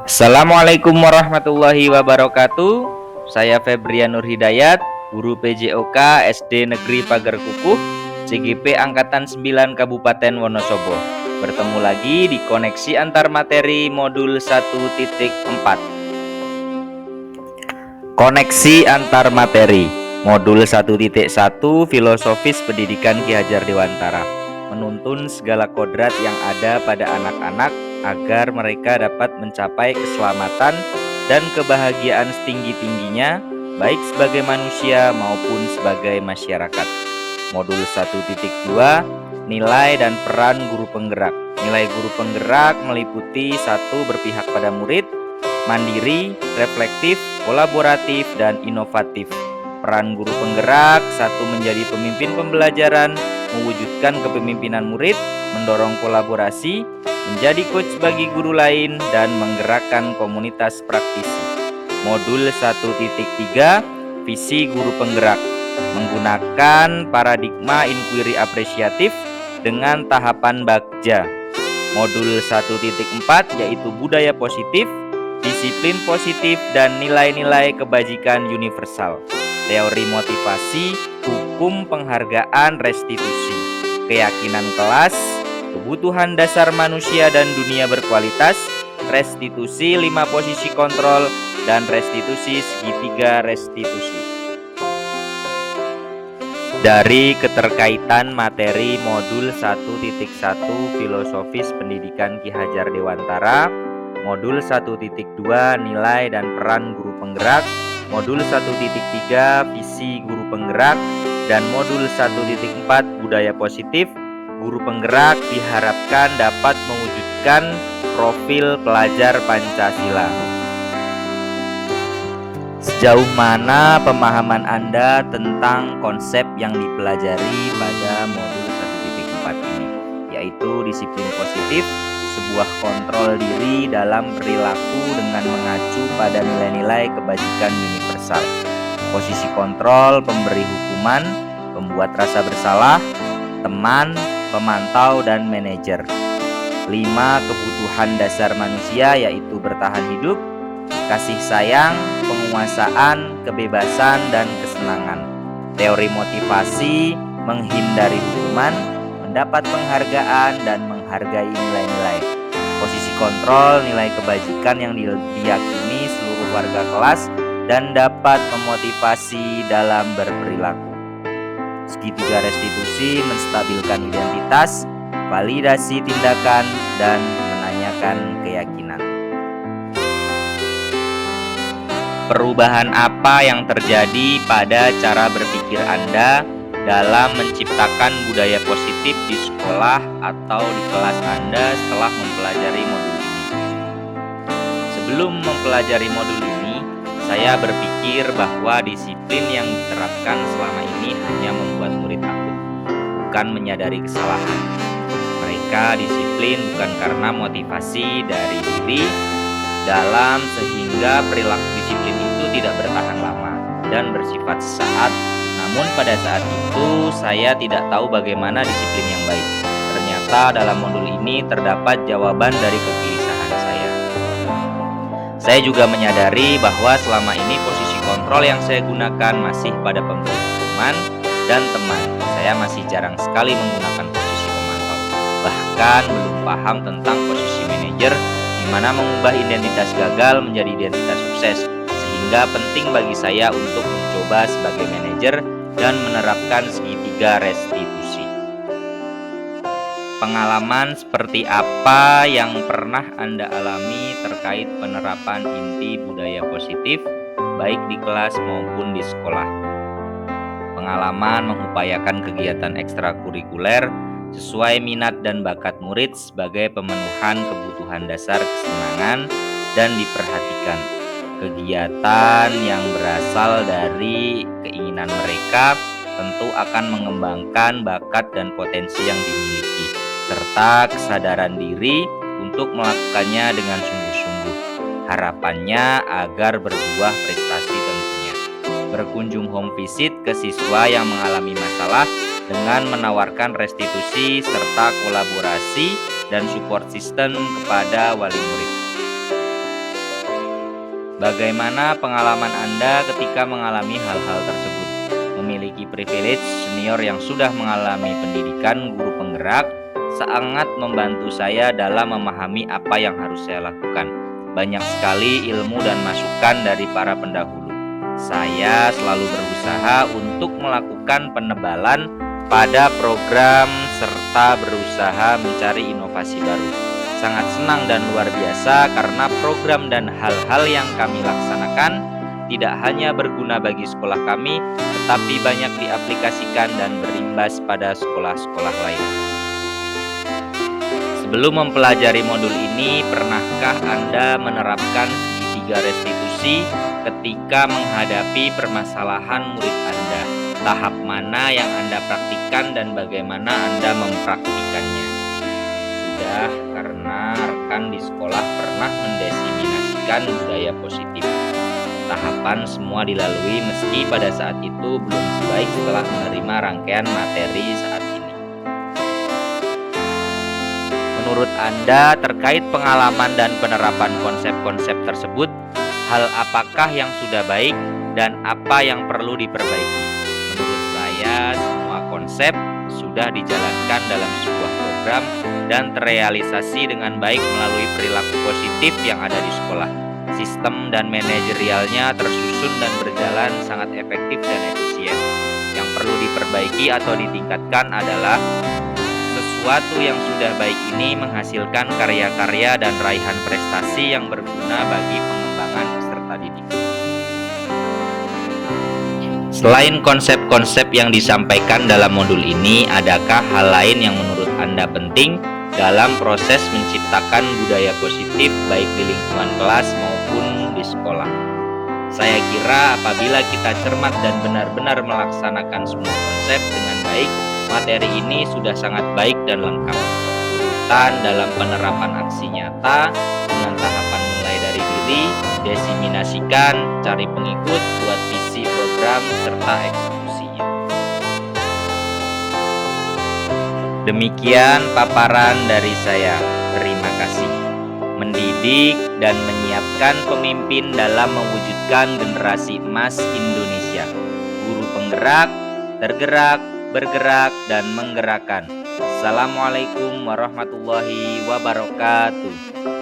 Assalamualaikum warahmatullahi wabarakatuh. Saya Febrian Nur Hidayat, guru PJOK SD Negeri Pagar Kukuh, CGP Angkatan 9 Kabupaten Wonosobo. Bertemu lagi di koneksi antar materi modul 1.4. Koneksi antar materi modul 1.1 Filosofis Pendidikan Ki Hajar Dewantara. Menuntun segala kodrat yang ada pada anak-anak agar mereka dapat mencapai keselamatan dan kebahagiaan setinggi-tingginya, baik sebagai manusia maupun sebagai masyarakat. Modul 1.2 Nilai dan peran guru penggerak. Nilai guru penggerak meliputi 1. Berpihak pada murid, mandiri, reflektif, kolaboratif, dan inovatif. Peran guru penggerak: 1. Menjadi pemimpin pembelajaran, mewujudkan kepemimpinan murid, mendorong kolaborasi, menjadi coach bagi guru lain, dan menggerakkan komunitas praktisi. Modul 1.3 Visi guru penggerak, menggunakan paradigma inquiry apresiatif dengan tahapan bagja. Modul 1.4 yaitu budaya positif, disiplin positif, dan nilai-nilai kebajikan universal. Teori motivasi, hukum penghargaan restitusi, keyakinan kelas, kebutuhan dasar manusia dan dunia berkualitas, restitusi 5 posisi kontrol, dan restitusi segitiga restitusi. Dari keterkaitan materi modul 1.1 Filosofis Pendidikan Ki Hajar Dewantara, modul 1.2 Nilai dan peran guru penggerak, modul 1.3 Visi guru penggerak, dan modul 1.4 Budaya positif, guru penggerak diharapkan dapat mewujudkan profil pelajar Pancasila. Sejauh mana pemahaman Anda tentang konsep yang dipelajari pada modul 1.4 ini, yaitu disiplin positif, sebuah kontrol diri dalam perilaku dengan mengacu pada nilai-nilai kebajikan universal. Posisi kontrol: pemberi hukuman, pembuat rasa bersalah, teman, pemantau, dan manajer. 5. Kebutuhan dasar manusia yaitu bertahan hidup, kasih sayang, penguasaan, kebebasan, dan kesenangan. Teori motivasi: menghindari hukuman, mendapat penghargaan, dan menghargai nilai-nilai. Posisi kontrol: nilai kebajikan yang diyakini seluruh warga kelas dan dapat memotivasi dalam berperilaku. Segitiga restitusi: menstabilkan identitas, validasi tindakan, dan menanyakan keyakinan. Perubahan apa yang terjadi pada cara berpikir Anda dalam menciptakan budaya positif di sekolah atau di kelas Anda setelah mempelajari modul ini? Sebelum mempelajari modul ini, saya berpikir bahwa disiplin yang diterapkan selama ini hanya membuat murid takut, bukan menyadari kesalahan. Mereka disiplin bukan karena motivasi dari diri dalam, sehingga perilaku disiplin itu tidak bertahan lama dan bersifat sesaat. Namun pada saat itu saya tidak tahu bagaimana disiplin yang baik. Ternyata dalam modul ini terdapat jawaban dari kegelisahan saya. Saya juga menyadari bahwa selama ini posisi kontrol yang saya gunakan masih pada pemberi hukuman dan teman. Saya masih jarang sekali menggunakan posisi pemantau. Bahkan belum paham tentang posisi manajer, di mana mengubah identitas gagal menjadi identitas sukses, sehingga penting bagi saya untuk mencoba sebagai manajer dan menerapkan segitiga restitusi. Pengalaman seperti apa yang pernah Anda alami terkait penerapan inti budaya positif, baik di kelas maupun di sekolah? Pengalaman mengupayakan kegiatan ekstrakurikuler sesuai minat dan bakat murid sebagai pemenuhan kebutuhan dasar kesenangan dan diperhatikan. Kegiatan yang berasal dari keinginan mereka tentu akan mengembangkan bakat dan potensi yang dimiliki, serta kesadaran diri untuk melakukannya dengan sungguh-sungguh. Harapannya agar berbuah prestasi tentunya. Berkunjung home visit ke siswa yang mengalami masalah dengan menawarkan restitusi serta kolaborasi dan support system kepada wali murid. Bagaimana pengalaman Anda ketika mengalami hal-hal tersebut? Memiliki privilege senior yang sudah mengalami pendidikan guru penggerak sangat membantu saya dalam memahami apa yang harus saya lakukan. Banyak sekali ilmu dan masukan dari para pendahulu. Saya selalu berusaha untuk melakukan penebalan pada program serta berusaha mencari inovasi baru. Sangat senang dan luar biasa karena program dan hal-hal yang kami laksanakan tidak hanya berguna bagi sekolah kami, tetapi banyak diaplikasikan dan berimbas pada sekolah-sekolah lain. Sebelum mempelajari modul ini, pernahkah Anda menerapkan segitiga restitusi ketika menghadapi permasalahan murid Anda? Tahap mana yang Anda praktikkan dan bagaimana Anda mempraktikannya? Sudah, karena rekan di sekolah pernah mendiseminasikan budaya positif. Tahapan semua dilalui meski pada saat itu belum sebaik setelah menerima rangkaian materi saat ini. Menurut Anda terkait pengalaman dan penerapan konsep-konsep tersebut, hal apakah yang sudah baik dan apa yang perlu diperbaiki? Menurut saya, semua konsep sudah dijalankan dalam sebuah program dan terrealisasi dengan baik melalui perilaku positif yang ada di sekolah. Sistem dan manajerialnya tersusun dan berjalan sangat efektif dan efisien. Yang perlu diperbaiki atau ditingkatkan adalah sesuatu yang sudah baik ini menghasilkan karya-karya dan raihan prestasi yang berguna bagi pengembangan peserta didik. Selain konsep-konsep yang disampaikan dalam modul ini, adakah hal lain yang menurut Anda penting dalam proses menciptakan budaya positif baik di lingkungan kelas maupun di sekolah? Saya kira apabila kita cermat dan benar-benar melaksanakan semua konsep dengan baik, materi ini sudah sangat baik dan lengkap. Urutan dalam penerapan aksi nyata dengan tahapan mulai dari diri, diseminasikan, cari pengikut, buat visi program, serta eksekusinya. Demikian paparan dari saya. Terima kasih. Mendidik dan menyiapkan pemimpin dalam mewujudkan generasi emas Indonesia. Guru penggerak, tergerak, bergerak, dan menggerakkan. Assalamualaikum warahmatullahi wabarakatuh.